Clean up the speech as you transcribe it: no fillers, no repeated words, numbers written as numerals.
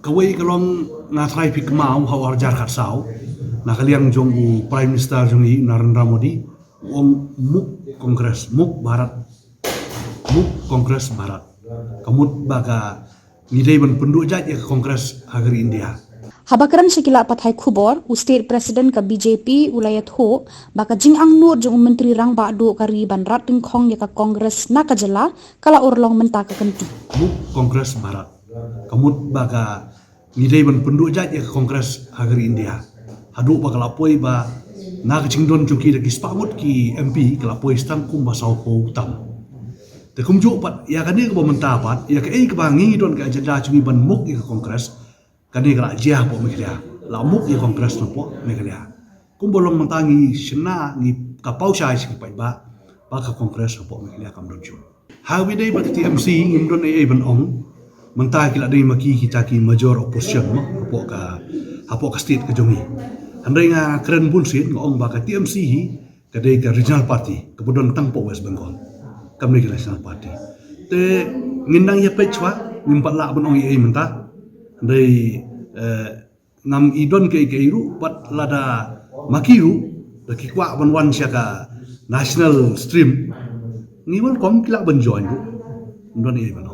kawai kalong ngatrai pik mau hawar jar kat sau na kaliang jong prime minister jong i Narendra Modi wong muk kongres muk kongres barat kamut baga ngidai ban penduk jat ya kongres agri India. Habakaran sekila pathai khubor, state president ka BJP ulayat ho, baka jing ang nur jung menteri rang ba'du kari ban rat ting khong ya ka kongres na kajala kala urlong menta ka kenti. Muk kongres barat, kamut baga ngidai ban penduk jat ya kongres agri India. Hadu ba kalapoi ba na kacingdon jung ki spamut ki MP kalapoi stangkum ba sau ko utam. Te kumjuk pat ya kani ka menta pat ya ka ka bangi don ka ajenda cungi ban muk ya kongres. Kani kala jiah po mekelia lamuk ya kongres no po mekelia kumbolong mentangi sena ni kapau sai si pai ba ka kongres po mekelia kam donju hawi dei ba TMC ngimdon ai ban ong mentai kila dei maki kita ki major opposition mo po ka state ka jongi andai nga keren bullshit ngong ba ka TMC hi ka dei ka regional party kebudon tang po West Bengal kam ni national party te ngindang ya pechwa ngimpat la ban ong ai menta dari ngam idon ke iru pat lada makiru laki kwa ban siaka national stream ngiwan kom kila ban join ndon e ban